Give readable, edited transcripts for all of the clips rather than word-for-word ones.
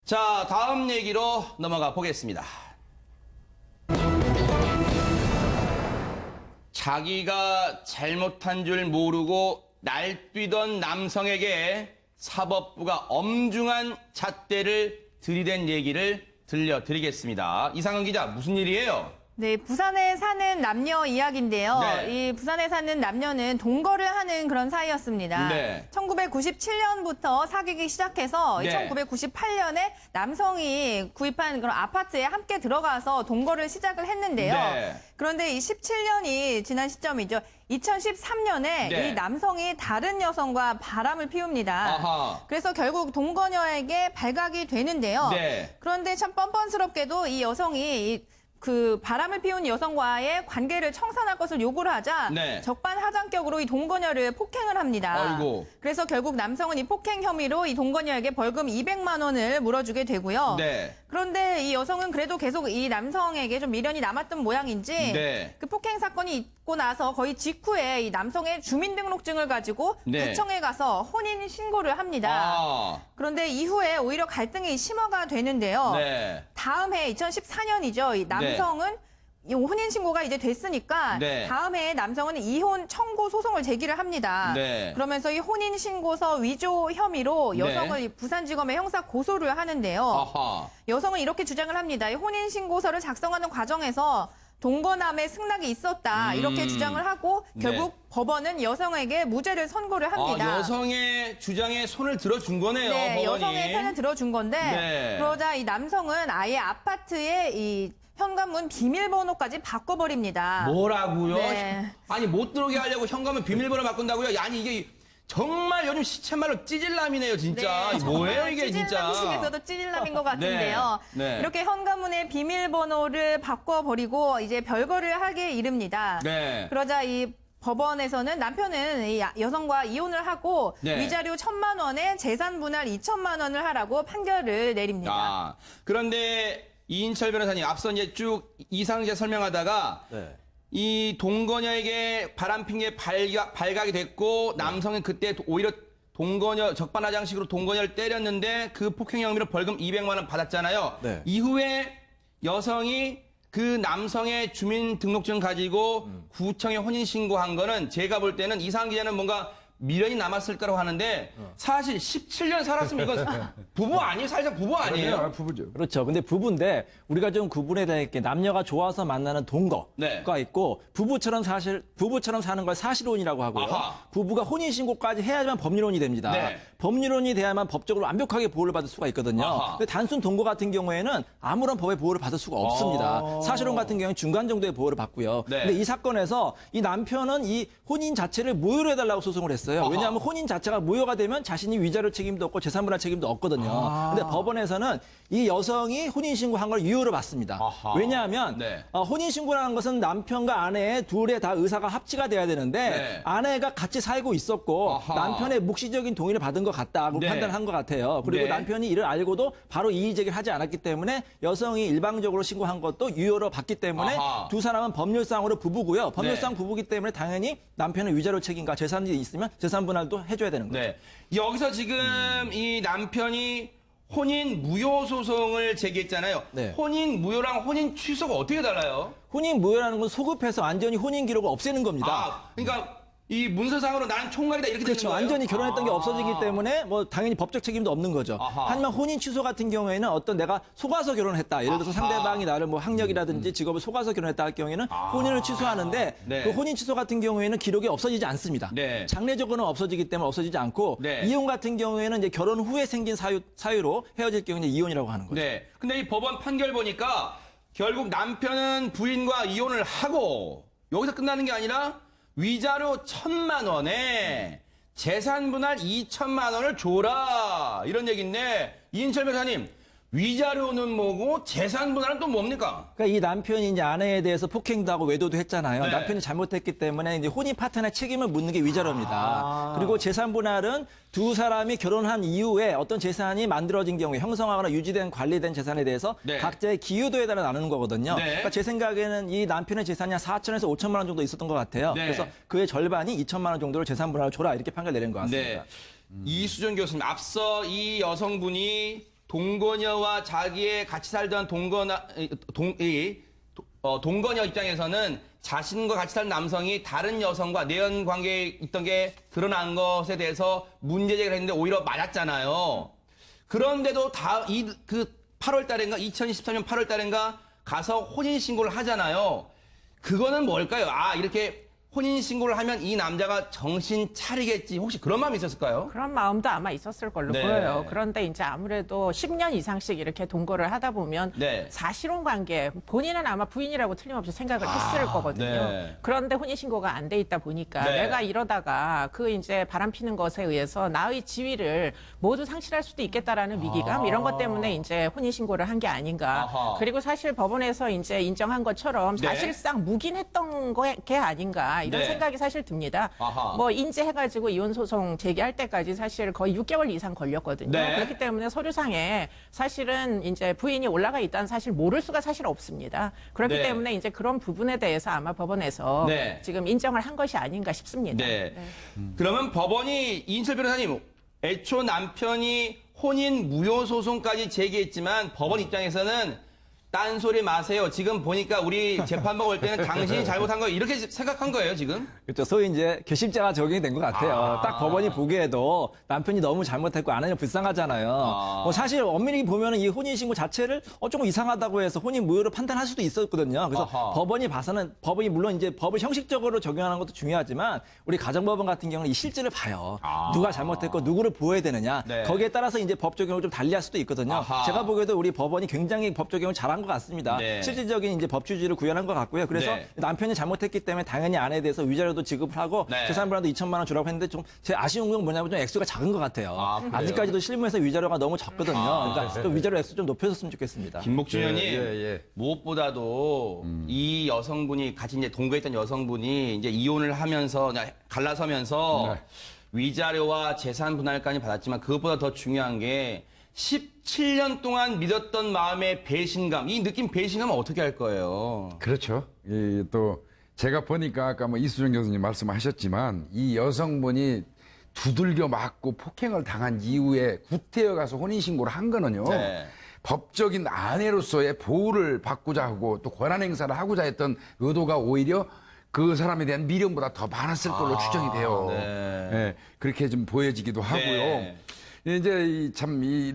자, 다음 얘기로 넘어가 보겠습니다. 자기가 잘못한 줄 모르고 날뛰던 남성에게 사법부가 엄중한 잣대를 들이댄 얘기를 들려드리겠습니다. 이상은 기자, 무슨 일이에요? 네, 부산에 사는 남녀 이야기인데요. 네. 이 부산에 사는 남녀는 동거를 하는 그런 사이였습니다. 네. 1997년부터 사귀기 시작해서 네. 1998년에 남성이 구입한 그런 아파트에 함께 들어가서 동거를 시작을 했는데요. 네. 그런데 이 17년이 지난 시점이죠. 2013년에 네. 이 남성이 다른 여성과 바람을 피웁니다. 아하. 그래서 결국 동거녀에게 발각이 되는데요. 네. 그런데 참 뻔뻔스럽게도 이 여성이 그 바람을 피운 여성과의 관계를 청산할 것을 요구를 하자 네. 적반하장격으로 이 동거녀를 폭행을 합니다. 아이고. 그래서 결국 남성은 이 폭행 혐의로 이 동거녀에게 벌금 200만 원을 물어주게 되고요. 네. 그런데 이 여성은 그래도 계속 이 남성에게 좀 미련이 남았던 모양인지 네. 그 폭행 사건이 있고 나서 거의 직후에 이 남성의 주민등록증을 가지고 네. 구청에 가서 혼인 신고를 합니다. 아. 그런데 이후에 오히려 갈등이 심화가 되는데요. 네. 다음 해 2014년이죠. 이 남성은 이 혼인신고가 이제 됐으니까 네. 다음 해에 남성은 이혼 청구 소송을 제기를 합니다. 네. 그러면서 이 혼인신고서 위조 혐의로 여성을 이 부산지검에 형사 고소를 하는데요. 아하. 여성은 이렇게 주장을 합니다. 이 혼인신고서를 작성하는 과정에서 동거남의 승낙이 있었다. 이렇게 주장을 하고 결국 법원은 여성에게 무죄를 선고를 합니다. 아, 여성의 주장에 손을 들어준 거네요, 네, 법원이. 여성의 편을 들어준 건데 네. 그러자 이 남성은 아예 아파트에 이 현관문 비밀번호까지 바꿔버립니다. 뭐라고요? 네. 아니, 못 들어오게 하려고 현관문 비밀번호 바꾼다고요? 아니, 이게 정말 요즘 시쳇말로 찌질남이네요, 진짜. 네, 뭐예요, 이게 진짜. 찌질남 중에서도 찌질남인 것 같은데요. 네, 네. 이렇게 현관문의 비밀번호를 바꿔버리고 이제 별거를 하게 이릅니다. 네. 그러자 이 법원에서는 남편은 이 여성과 이혼을 하고 네. 위자료 1,000만 원에 재산 분할 2천만 원을 하라고 판결을 내립니다. 아, 그런데 이인철 변호사님, 앞서 이제 쭉 이상재 설명하다가 네. 이 동거녀에게 바람핀 게 발각이 됐고 남성은 그때 오히려 동거녀 적반하장식으로 동거녀를 때렸는데 그 폭행 혐의로 벌금 200만 원 받았잖아요. 네. 이후에 여성이 그 남성의 주민등록증 가지고 구청에 혼인신고한 거는 제가 볼 때는 이상 기자는 뭔가 미련이 남았을 거라고 하는데 사실 17년 살았으면 이건 부부 아니에요? 살짝 부부 아니에요? 부부죠. 그렇죠. 근데 부부인데 우리가 좀 구분해야 될 게 남녀가 좋아서 만나는 동거가 네. 있고 부부처럼 사는 걸 사실혼이라고 하고요. 아하. 부부가 혼인신고까지 해야지만 법률혼이 됩니다. 네. 법률혼이 돼야만 법적으로 완벽하게 보호를 받을 수가 있거든요. 아하. 근데 단순 동거 같은 경우에는 아무런 법의 보호를 받을 수가 없습니다. 사실혼 같은 경우는 중간 정도의 보호를 받고요. 네. 근데 이 사건에서 이 남편은 이 혼인 자체를 무효로 해달라고 소송을 했어요. 아하. 왜냐하면 혼인 자체가 무효가 되면 자신이 위자료 책임도 없고 재산분할 책임도 없거든요. 근데 법원에서는 이 여성이 혼인신고한 걸 유효로 받습니다. 아하. 왜냐하면 네. 혼인신고라는 것은 남편과 아내 둘의 다 의사가 합치가 돼야 되는데 네. 아내가 같이 살고 있었고 아하. 남편의 묵시적인 동의를 받은 것 같다고 네. 판단한 것 같아요. 그리고 네. 남편이 이를 알고도 바로 이의제기를 하지 않았기 때문에 여성이 일방적으로 신고한 것도 유효로 받기 때문에 아하. 두 사람은 법률상으로 부부고요. 법률상 네. 부부기 때문에 당연히 남편의 위자료 책임과 재산이 있으면 재산 분할도 해줘야 되는 거죠. 네. 여기서 지금 이 남편이 혼인 무효 소송을 제기했잖아요. 네. 혼인 무효랑 혼인 취소가 어떻게 달라요? 혼인 무효라는 건 소급해서 완전히 혼인 기록을 없애는 겁니다. 아, 그러니까 이 문서상으로 나는 총괄이다 이렇게 그렇죠. 되는 거예요? 완전히 결혼했던 게 없어지기 때문에 뭐 당연히 법적 책임도 없는 거죠. 아하. 하지만 혼인 취소 같은 경우에는 어떤 내가 속아서 결혼했다. 예를 들어서 아하. 상대방이 나를 뭐 학력이라든지 직업을 속아서 결혼했다 할 경우에는 혼인을 취소하는데 네. 그 혼인 취소 같은 경우에는 기록이 없어지지 않습니다. 네. 장래적으로는 없어지기 때문에 없어지지 않고 네. 이혼 같은 경우에는 이제 결혼 후에 생긴 사유로 헤어질 경우는 이혼이라고 하는 거죠. 네. 근데 이 법원 판결 보니까 결국 남편은 부인과 이혼을 하고 여기서 끝나는 게 아니라 위자료 1,000만 원에 재산 분할 2천만 원을 줘라 이런 얘기인데 이인철 변호사님 위자료는 뭐고 재산 분할은 또 뭡니까? 그러니까 이 남편이 이제 아내에 대해서 폭행도 하고 외도도 했잖아요. 네. 남편이 잘못했기 때문에 이제 혼인 파트너의 책임을 묻는 게 위자료입니다. 그리고 재산 분할은 두 사람이 결혼한 이후에 어떤 재산이 만들어진 경우에 형성하거나 유지된 관리된 재산에 대해서 네. 각자의 기여도에 따라 나누는 거거든요. 네. 그러니까 제 생각에는 이 남편의 재산이 한 4천에서 5천만 원 정도 있었던 것 같아요. 네. 그래서 그의 절반이 2천만 원 정도를 재산 분할을 줘라 이렇게 판결 내린 것 같습니다. 네. 이수정 교수님 앞서 이 여성분이 동거녀와 자기의 같이 살던 동거녀 입장에서는 자신과 같이 살 남성이 다른 여성과 내연 관계에 있던 게 드러난 것에 대해서 문제 제기를 했는데 오히려 맞았잖아요. 그런데도 8월 달인가 2023년 8월 달인가 가서 혼인 신고를 하잖아요. 그거는 뭘까요? 이렇게 혼인 신고를 하면 이 남자가 정신 차리겠지. 혹시 그런 마음이 있었을까요? 그런 마음도 아마 있었을 걸로 네. 보여요. 그런데 이제 아무래도 10년 이상씩 이렇게 동거를 하다 보면 네. 사실혼 관계, 본인은 아마 부인이라고 틀림없이 생각을 했을 거거든요. 네. 그런데 혼인신고가 안 돼 있다 보니까 네. 내가 이러다가 그 이제 바람 피는 것에 의해서 나의 지위를 모두 상실할 수도 있겠다라는 위기감 이런 것 때문에 이제 혼인신고를 한 게 아닌가. 아하. 그리고 사실 법원에서 이제 인정한 것처럼 네. 사실상 묵인했던 게 아닌가 이런 네. 생각이 사실 듭니다. 아하. 뭐 인재해가지고 이혼 소송 제기할 때까지 사실 거의 6개월 이상 걸렸거든요. 네. 그렇기 때문에 서류상에 사실은 이제 부인이 올라가 있다는 사실 모를 수가 사실 없습니다. 그렇기 네. 때문에 이제 그런 부분에 대해서 아마 법원에서 네. 지금 인정을 한 것이 아닌가 싶습니다. 네. 그러면 법원이 이인철 변호사님, 애초 남편이 혼인 무효 소송까지 제기했지만 법원 입장에서는 딴소리 마세요. 지금 보니까 우리 재판부 올 때는 당신이 잘못한 거 이렇게 생각한 거예요, 지금? 그렇죠. 소위 이제 괘씸죄가 적용이 된 것 같아요. 딱 법원이 보기에도 남편이 너무 잘못했고 아내는 불쌍하잖아요. 뭐 사실 엄밀히 보면은 이 혼인신고 자체를 조금 이상하다고 해서 혼인 무효로 판단할 수도 있었거든요. 그래서 아하. 법원이 봐서는 법이 물론 이제 법을 형식적으로 적용하는 것도 중요하지만 우리 가정법원 같은 경우는 이 실질을 봐요. 누가 잘못했고 누구를 보호해야 되느냐. 네. 거기에 따라서 이제 법 적용을 좀 달리할 수도 있거든요. 아하. 제가 보기에도 우리 법원이 굉장히 법 적용을 잘한 것 같습니다. 네. 실질적인 이제 법 취지를 구현한 것 같고요. 그래서 네. 남편이 잘못했기 때문에 당연히 아내에 대해서 위자료도 지급을 하고 네. 재산분할도 2천만 원 주라고 했는데 좀 제 아쉬운 건 뭐냐면 좀 액수가 작은 것 같아요. 그래요? 아직까지도 실무에서 위자료가 너무 적거든요. 그러니까 좀 위자료 액수 좀 높여줬으면 좋겠습니다. 김목준 의원님, 예. 무엇보다도 이 여성분이 같이 이제 동거했던 여성분이 이제 이혼을 하면서 그냥 갈라서면서 네. 위자료와 재산 분할까지 받았지만 그것보다 더 중요한 게 17년 동안 믿었던 마음의 배신감, 이 느낌 배신감은 어떻게 할 거예요? 그렇죠. 또 제가 보니까 아까 뭐 이수정 교수님 말씀하셨지만 이 여성분이 두들겨 맞고 폭행을 당한 이후에 구태여 가서 혼인신고를 한 거는요. 네. 법적인 아내로서의 보호를 받고자 하고 또 권한 행사를 하고자 했던 의도가 오히려 그 사람에 대한 미련보다 더 많았을 걸로 추정이 돼요. 네. 예, 그렇게 좀 보여지기도 하고요. 네. 이제 참 이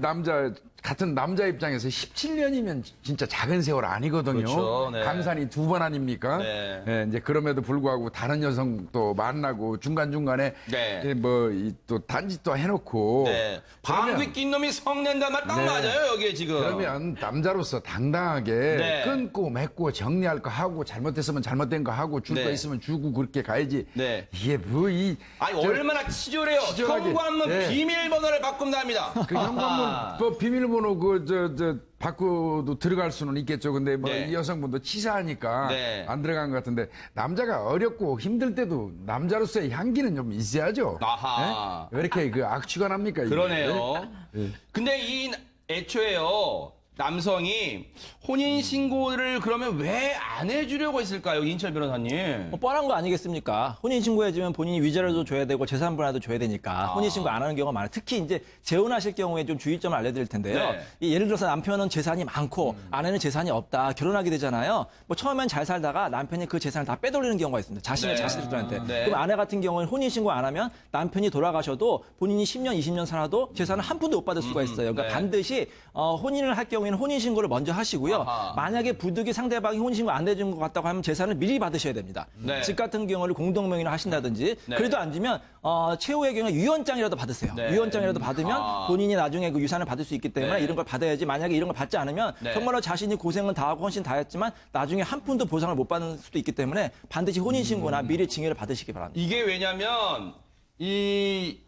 같은 남자 입장에서 17년이면 진짜 작은 세월 아니거든요. 그렇죠. 네. 강산이 2번 아닙니까? 네. 예, 이제 그럼에도 불구하고 다른 여성도 만나고 중간중간에 네. 또 단짓도 해놓고 네. 방귀 낀 놈이 성낸다 말 딱 네. 맞아요, 여기에 지금. 그러면 남자로서 당당하게 네. 끊고 맺고 정리할 거 하고 잘못했으면 잘못된 거 하고 줄 거 네. 있으면 주고 그렇게 가야지. 네. 이게 뭐 아니, 얼마나 치졸해요. 치졸하게. 현관문 네. 비밀번호를 바꾼답니다. 그 현관문 뭐 비밀번호 바꾸도 들어갈 수는 있겠죠. 근데 뭐 네. 이 여성분도 치사하니까 네. 안 들어간 것 같은데 남자가 어렵고 힘들 때도 남자로서의 향기는 좀 있어야죠. 아하. 네? 왜 이렇게 그 악취가 납니까? 이게? 그러네요. 네. 근데 애초에요. 남성이 혼인신고를 그러면 왜 안 해주려고 했을까요? 인철 변호사님. 뭐 뻔한 거 아니겠습니까? 혼인신고해주면 본인이 위자료도 줘야 되고 재산분할도 줘야 되니까 혼인신고 안 하는 경우가 많아요. 특히 이제 재혼하실 경우에 좀 주의점을 알려드릴 텐데요. 네. 이 예를 들어서 남편은 재산이 많고 아내는 재산이 없다. 결혼하게 되잖아요. 뭐 처음엔 잘 살다가 남편이 그 재산을 다 빼돌리는 경우가 있습니다. 자신의 네. 자식들한테. 네. 그럼 아내 같은 경우는 혼인신고 안 하면 남편이 돌아가셔도 본인이 10년, 20년 살아도 재산을 한 푼도 못 받을 수가 있어요. 그러니까 네. 반드시 혼인을 할 경우에는 혼인신고를 먼저 하시고요. 아하. 만약에 부득이 상대방이 혼인신고 안 해준 것 같다고 하면 재산을 미리 받으셔야 됩니다. 네. 집 같은 경우를 공동명의로 하신다든지 네. 그래도 안 주면 최후의 경우에 유언장이라도 받으세요. 네. 유언장이라도 받으면 본인이 나중에 그 유산을 받을 수 있기 때문에 네. 이런 걸 받아야지. 만약에 이런 걸 받지 않으면 네. 정말로 자신이 고생은 다 하고 헌신 다 했지만 나중에 한 푼도 보상을 못 받을 수도 있기 때문에 반드시 혼인신고나 미리 징계를 받으시기 바랍니다. 이게 왜냐면 이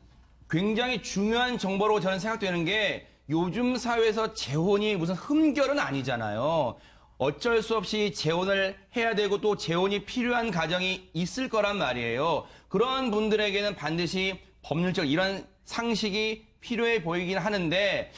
굉장히 중요한 정보로 저는 생각되는 게 요즘 사회에서 재혼이 무슨 흠결은 아니잖아요. 어쩔 수 없이 재혼을 해야 되고 또 재혼이 필요한 가정이 있을 거란 말이에요. 그런 분들에게는 반드시 법률적 이런 상식이 필요해 보이긴 하는데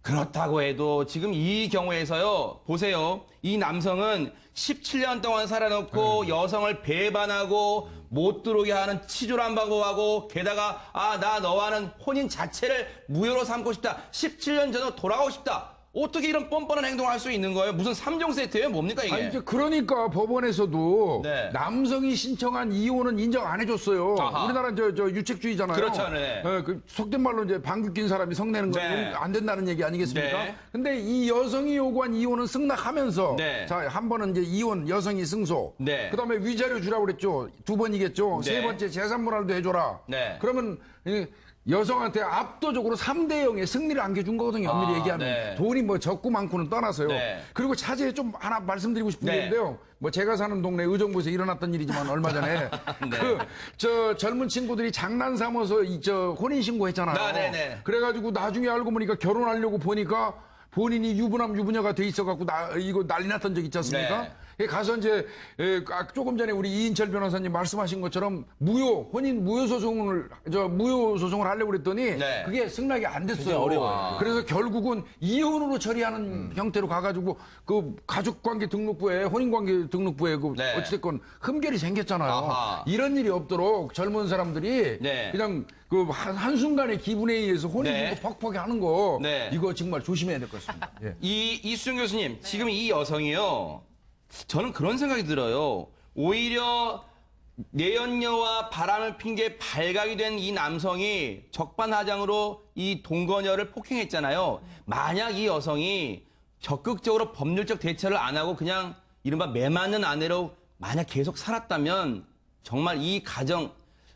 그렇다고 해도 지금 이 경우에서요, 보세요. 이 남성은 17년 동안 살아놓고 여성을 배반하고 못 들어오게 하는 치졸한 방법하고 게다가 나 너와는 혼인 자체를 무효로 삼고 싶다. 17년 전으로 돌아가고 싶다. 어떻게 이런 뻔뻔한 행동을 할 수 있는 거예요? 무슨 3종 세트예요? 뭡니까 이게? 아니, 이제 그러니까 법원에서도 네. 남성이 신청한 이혼은 인정 안 해줬어요. 아하. 우리나라는 저 유책주의잖아요. 그렇죠, 네. 그 속된 말로 이제 방귀 낀 사람이 성내는 건 네. 안 된다는 얘기 아니겠습니까? 네. 근데 이 여성이 요구한 이혼은 승낙하면서 네. 자, 한 번은 이제 이혼 여성이 승소. 네. 그다음에 위자료 주라고 그랬죠. 2번이겠죠. 네. 세 번째 재산 분할도 해줘라. 네. 그러면 여성한테 압도적으로 3대 0의 승리를 안겨준 거거든요. 엄밀히 얘기하면. 네. 돈이 뭐 적고 많고는 떠나서요. 네. 그리고 차제에 좀 하나 말씀드리고 싶은 게 네. 있는데요. 뭐 제가 사는 동네 의정부에서 일어났던 일이지만 얼마 전에 네. 저 젊은 친구들이 장난 삼아서 저 혼인 신고했잖아요. 네. 그래가지고 나중에 알고 보니까 결혼하려고 보니까 본인이 유부남 유부녀가 돼 있어갖고 이거 난리 났던 적 있지 않습니까? 네. 가서 이제 조금 전에 우리 이인철 변호사님 말씀하신 것처럼 혼인 무효 소송을 하려고 그랬더니 네. 그게 승낙이 안 됐어요. 굉장히 어려워요. 그래서 결국은 이혼으로 처리하는 형태로 가가지고 그 가족관계 등록부에 혼인관계 등록부에 그 네. 어찌됐건 흠결이 생겼잖아요. 아하. 이런 일이 없도록 젊은 사람들이 네. 그냥 그 한순간의 기분에 의해서 혼인신고 네. 퍽퍽이 하는 거 네. 이거 정말 조심해야 될 것 같습니다. 예. 이수정 교수님, 지금 이 여성이요. 저는 그런 생각이 들어요. 오히려 내연녀와 바람을 핀 게 발각이 된 이 남성이 적반하장으로 이 동거녀를 폭행했잖아요. 만약 이 여성이 적극적으로 법률적 대처를 안 하고 그냥 이른바 매맞는 아내로 만약 계속 살았다면 정말 이 가정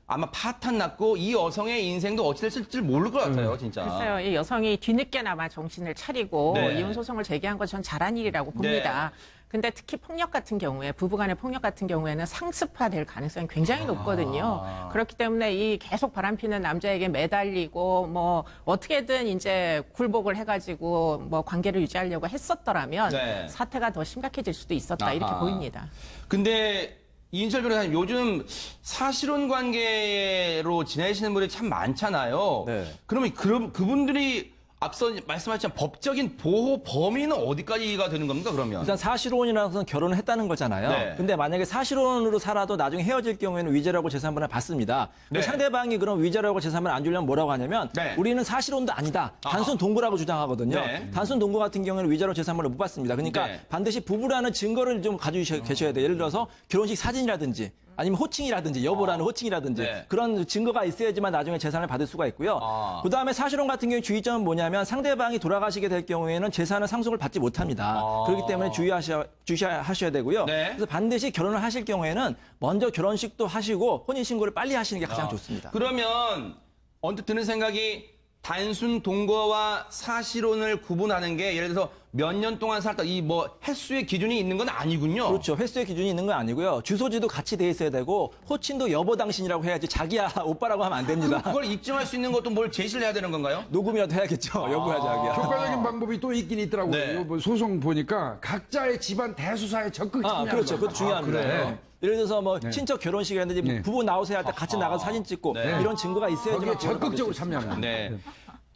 아마 파탄 났고 이 여성의 인생도 어찌 됐을지 모를 것 같아요, 진짜. 글쎄요, 이 여성이 뒤늦게나마 정신을 차리고 네. 이혼 소송을 제기한 건 전 잘한 일이라고 봅니다. 근데 특히 폭력 같은 경우에 부부간의 폭력 같은 경우에는 상습화될 가능성이 굉장히 높거든요. 그렇기 때문에 이 계속 바람피는 남자에게 매달리고 뭐 어떻게든 이제 굴복을 해가지고 뭐 관계를 유지하려고 했었더라면 네. 사태가 더 심각해질 수도 있었다 이렇게 아하. 보입니다. 근데 이인철 변호사님 요즘 사실혼 관계로 지내시는 분들이 참 많잖아요. 네. 그러면 그분들이 앞서 말씀하신 법적인 보호 범위는 어디까지가 되는 겁니까, 그러면? 일단 사실혼이라는 것은 결혼을 했다는 거잖아요. 네. 근데 만약에 사실혼으로 살아도 나중에 헤어질 경우에는 위자료하고 재산분할 받습니다. 네. 상대방이 그럼 위자료하고 재산분할 안 주려면 뭐라고 하냐면 네. 우리는 사실혼도 아니다. 단순 동거라고 주장하거든요. 네. 단순 동거 같은 경우에는 위자료 재산분을 못 받습니다. 그러니까 네. 반드시 부부라는 증거를 좀 가지고 계셔야 돼요. 예를 들어서 결혼식 사진이라든지 아니면 호칭이라든지 여보라는 호칭이라든지 네. 그런 증거가 있어야지만 나중에 재산을 받을 수가 있고요. 그다음에 사실혼 같은 경우 주의점은 뭐냐면 상대방이 돌아가시게 될 경우에는 재산은 상속을 받지 못합니다. 그렇기 때문에 주의하셔야 되고요. 네. 그래서 반드시 결혼을 하실 경우에는 먼저 결혼식도 하시고 혼인신고를 빨리 하시는 게 가장 좋습니다. 그러면 언뜻 드는 생각이 단순 동거와 사실혼을 구분하는 게 예를 들어서 몇 년 동안 살다 이 뭐 횟수의 기준이 있는 건 아니군요. 그렇죠. 횟수의 기준이 있는 건 아니고요. 주소지도 같이 돼 있어야 되고 호칭도 여보 당신이라고 해야지 자기야 오빠라고 하면 안 됩니다. 그걸 입증할 수 있는 것도 뭘 제시를 해야 되는 건가요? 녹음이라도 해야겠죠. 여보야 자기야. 효과적인 방법이 또 있긴 있더라고요. 네. 뭐 소송 보니까 각자의 집안 대수사에 적극 참여하는 그렇죠. 거. 그것도 중요합니다. 그래. 예를 들어서 뭐 친척 결혼식이었는데 네. 부부 나오세요 할 때 같이 나가서 사진 찍고 네. 이런 증거가 있어야지만 거기에 적극적으로 참여하는 거. 네.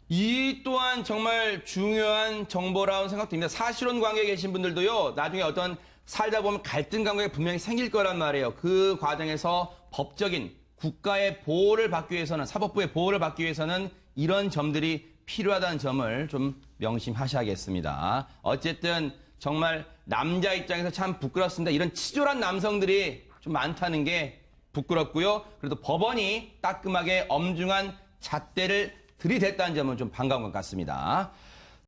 이 또한 정말 중요한 정보라고 생각됩니다. 사실혼 관계에 계신 분들도요, 나중에 어떤 살다 보면 갈등 관계가 분명히 생길 거란 말이에요. 그 과정에서 법적인 국가의 보호를 받기 위해서는, 사법부의 보호를 받기 위해서는 이런 점들이 필요하다는 점을 좀 명심하셔야겠습니다. 어쨌든 정말 남자 입장에서 참 부끄럽습니다. 이런 치졸한 남성들이 좀 많다는 게 부끄럽고요. 그래도 법원이 따끔하게 엄중한 잣대를 들이댔다는 점은 좀 반가운 것 같습니다.